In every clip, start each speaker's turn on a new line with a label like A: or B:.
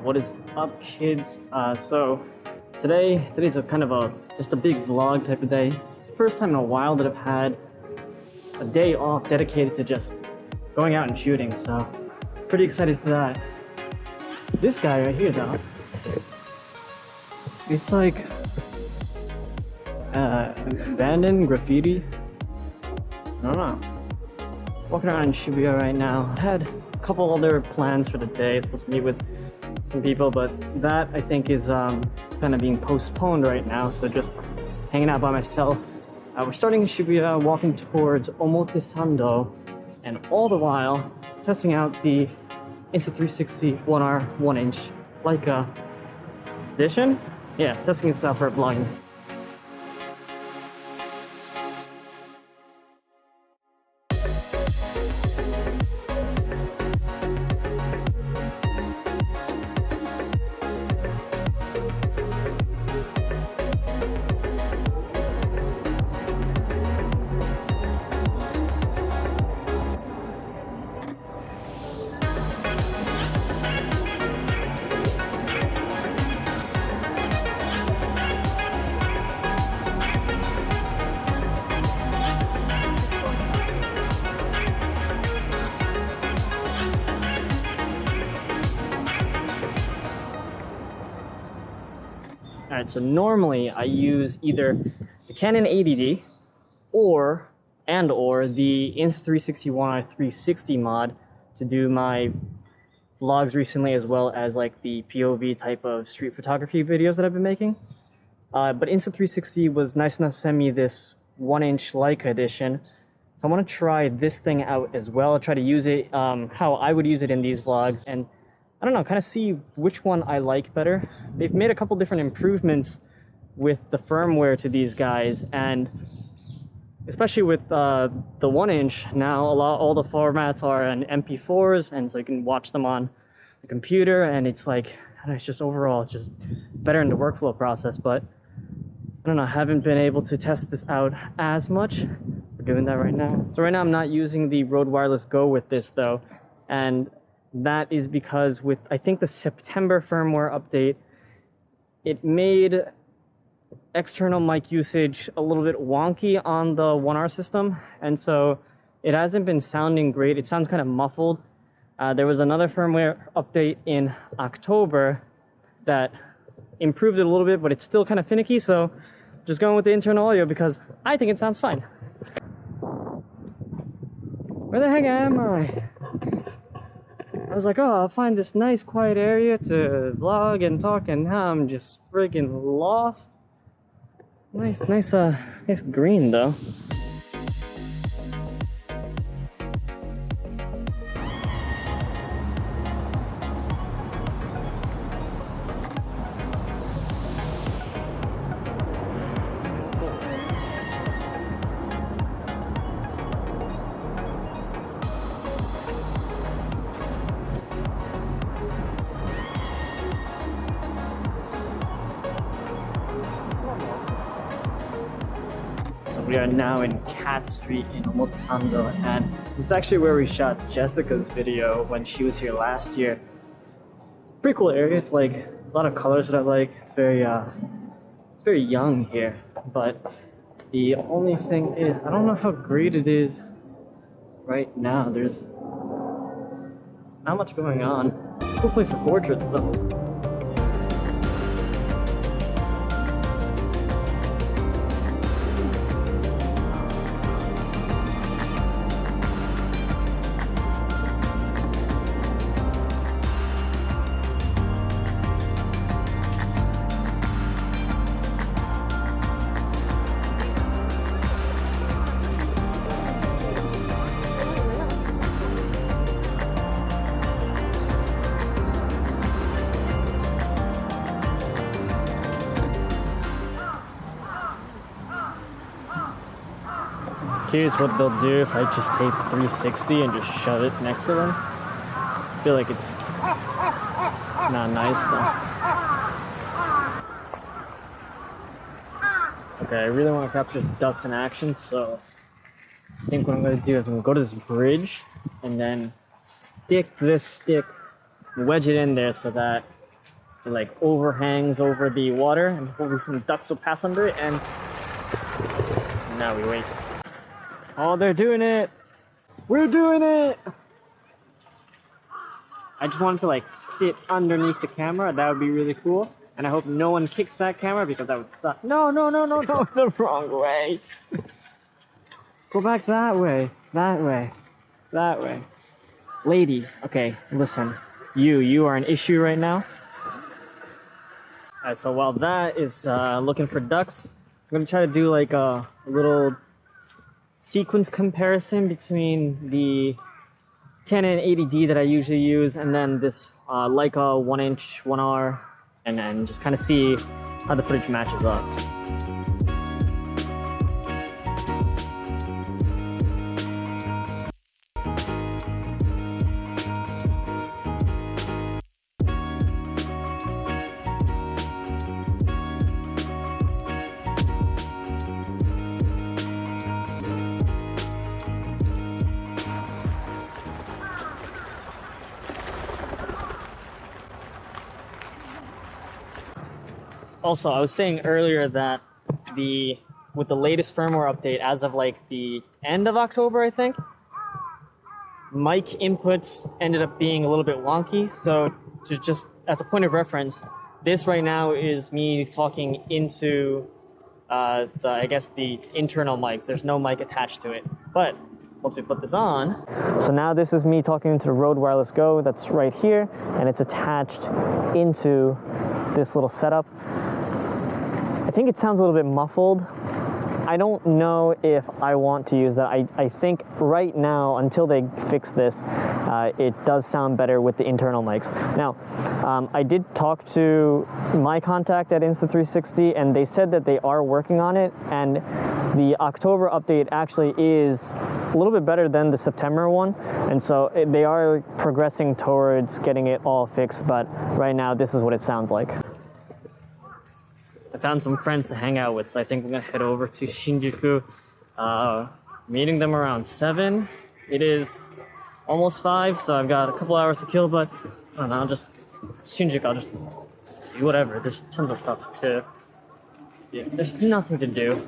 A: What is up, kids? So today's a kind of just a big vlog type of day. It's the first time in a while that I've had a day off dedicated to just going out and shooting, so pretty excited for that. This guy right here though, it's like abandoned graffiti. I don't know. Walking around in Shibuya right now. I had a couple other plans for the day. Supposed to meet with some people, but that I think is kind of being postponed right now. So just hanging out by myself. We're starting in Shibuya, walking towards Omotesando, and all the while testing out the Insta360 ONE R 1-inch Leica edition. Yeah, testing this out for vlogging. Alright, so normally I use either the Canon 80D or the Insta360 ONE R 360 mod to do my vlogs recently, as well as like the POV type of street photography videos that I've been making. But Insta360 was nice enough to send me this 1-inch Leica edition. So I want to try this thing out as well. I'll try to use it how I would use it in these vlogs, and I don't know, kind of see which one I like better. They've made a couple different improvements with the firmware to these guys, and especially with the 1-inch now, all the formats are in MP4s, and so you can watch them on the computer, and it's like, I don't know, it's just overall just better in the workflow process. But I don't know, I haven't been able to test this out as much. We're doing that right now. So right now I'm not using the Rode Wireless Go with this though, and that is because with, I think, the September firmware update, it made external mic usage a little bit wonky on the ONE R system, and so it hasn't been sounding great. It sounds kind of muffled. There was another firmware update in October that improved it a little bit, but it's still kind of finicky, so just going with the internal audio because I think it sounds fine. Where the heck am I? I was like, oh, I'll find this nice quiet area to vlog and talk, and now I'm just freaking lost. Nice green though. We are now in Cat Street in Omotesando, and this is actually where we shot Jessica's video when she was here last year. Pretty cool area. It's like a lot of colors that I like. It's very young here, but the only thing is I don't know how great it is right now. There's not much going on. Cool place for portraits though. Curious what they'll do if I just take 360 and just shove it next to them. I feel like it's not nice though. Okay, I really want to capture ducks in action, so I think what I'm going to do is I'm going to go to this bridge and then stick this stick, wedge it in there so that It like overhangs over the water, and hopefully some ducks will pass under it, and now we wait. Oh, they're doing it! We're doing it! I just wanted to like sit underneath the camera. That would be really cool. And I hope no one kicks that camera because that would suck. No, no, no, no, no, the wrong way. Go back that way, that way, that way. Lady, okay, listen. You are an issue right now. Alright, so while that is looking for ducks, I'm gonna try to do like a little sequence comparison between the Canon 80D that I usually use and then this Leica 1-inch 1R, and then just kind of see how the footage matches up. Also, I was saying earlier that with the latest firmware update, as of like the end of October, I think, mic inputs ended up being a little bit wonky. So just as a point of reference, this right now is me talking into I guess the internal mic. There's no mic attached to it. But once we put this on, so now this is me talking into the Rode Wireless Go that's right here, and it's attached into this little setup. I think it sounds a little bit muffled. I don't know if I want to use that. I think right now, until they fix this, it does sound better with the internal mics. Now, I did talk to my contact at Insta360, and they said that they are working on it, and the October update actually is a little bit better than the September one, and so they are progressing towards getting it all fixed, but right now this is what it sounds like. I found some friends to hang out with, so I think we're gonna head over to Shinjuku. Meeting them around 7. It is almost 5, so I've got a couple hours to kill, but I don't know, Shinjuku, I'll just do whatever. There's tons of stuff to do. There's nothing to do.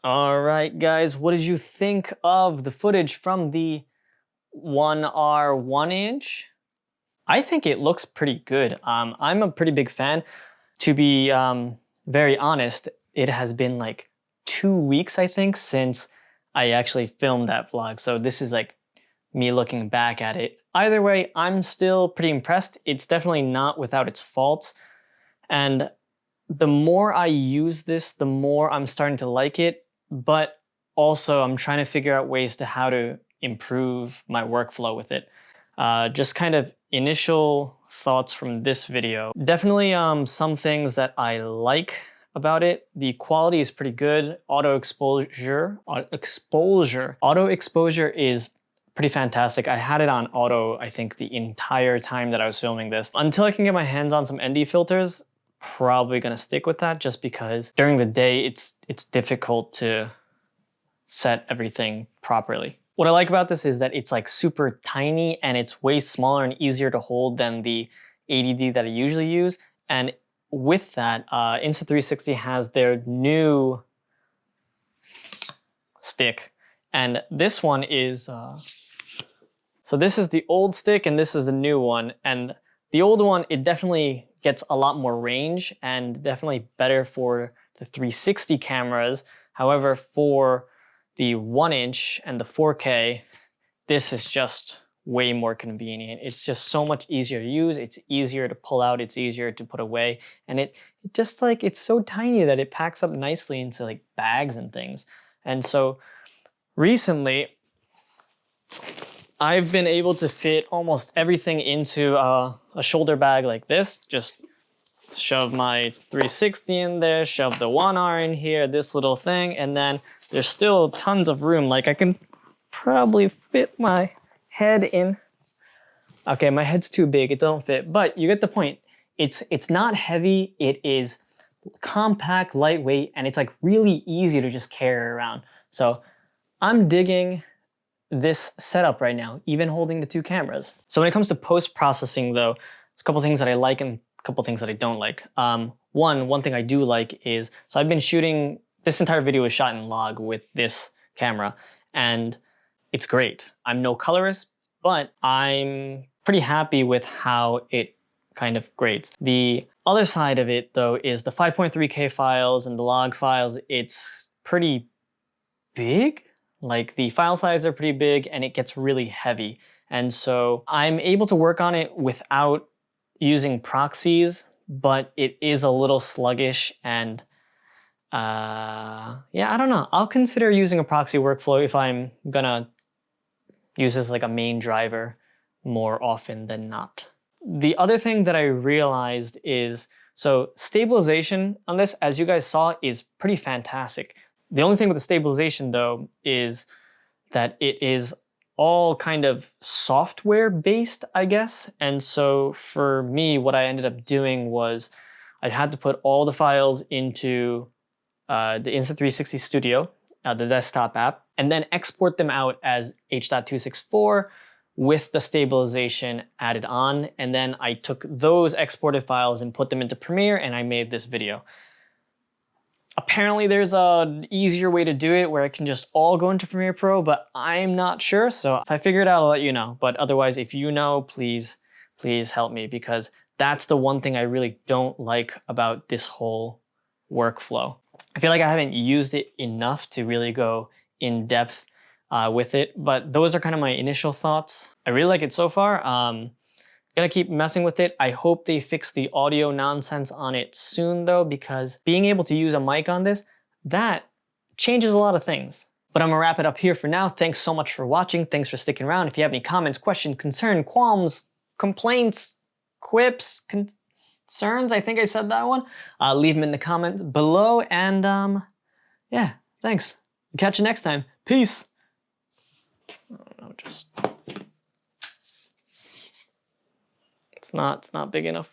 A: Alright guys, what did you think of the footage from the ONE R 1-inch? I think it looks pretty good. I'm a pretty big fan. To be very honest, it has been like 2 weeks, I think, since I actually filmed that vlog. So this is like me looking back at it. Either way, I'm still pretty impressed. It's definitely not without its faults. And the more I use this, the more I'm starting to like it. But also I'm trying to figure out ways to how to improve my workflow with it. Just kind of initial thoughts from this video. Definitely some things that I like about it. The quality is pretty good. Auto exposure is pretty fantastic. I had it on auto, I think, the entire time that I was filming this. Until I can get my hands on some ND filters, probably gonna stick with that, just because during the day it's difficult to set everything properly. What I like about this is that it's like super tiny and it's way smaller and easier to hold than the 80D that I usually use. And with that, Insta360 has their new stick, and this one is so this is the old stick and this is the new one. And the old one, it definitely gets a lot more range and definitely better for the 360 cameras. However, for the 1-inch and the 4K, this is just way more convenient. It's just so much easier to use. It's easier to pull out. It's easier to put away. And it just like, it's so tiny that it packs up nicely into like bags and things. And so recently, I've been able to fit almost everything into a shoulder bag like this. Just shove my 360 in there, shove the 1R in here, this little thing, and then there's still tons of room. Like I can probably fit my head in. Okay, my head's too big, it don't fit, but you get the point. It's not heavy, it is compact, lightweight, and it's like really easy to just carry around. So I'm digging this setup right now, even holding the two cameras. So when it comes to post-processing though, there's a couple things that I like and a couple things that I don't like. One thing I do like is, so I've been shooting, this entire video was shot in log with this camera, and it's great. I'm no colorist, but I'm pretty happy with how it kind of grades. The other side of it though is the 5.3K files and the log files, it's pretty big. Like the file sizes are pretty big and it gets really heavy. And so I'm able to work on it without using proxies, but it is a little sluggish and yeah, I don't know. I'll consider using a proxy workflow if I'm gonna use this like a main driver more often than not. The other thing that I realized is, so stabilization on this, as you guys saw, is pretty fantastic. The only thing with the stabilization though is that it is all kind of software based, I guess. And so for me, what I ended up doing was I had to put all the files into the Insta360 Studio, the desktop app, and then export them out as H.264 with the stabilization added on. And then I took those exported files and put them into Premiere and I made this video. Apparently there's an easier way to do it where it can just all go into Premiere Pro, but I'm not sure. So if I figure it out, I'll let you know. But otherwise, if you know, please help me, because that's the one thing I really don't like about this whole workflow. I feel like I haven't used it enough to really go in depth with it, but those are kind of my initial thoughts. I really like it so far. Gonna keep messing with it. I hope they fix the audio nonsense on it soon though, because being able to use a mic on this, that changes a lot of things. But I'm gonna wrap it up here for now. Thanks so much for watching. Thanks for sticking around. If you have any comments, questions, concerns, qualms, complaints, quips, concerns, I think I said that one, leave them in the comments below. And yeah, thanks. Catch you next time. Peace. I don't know, just... It's not big enough.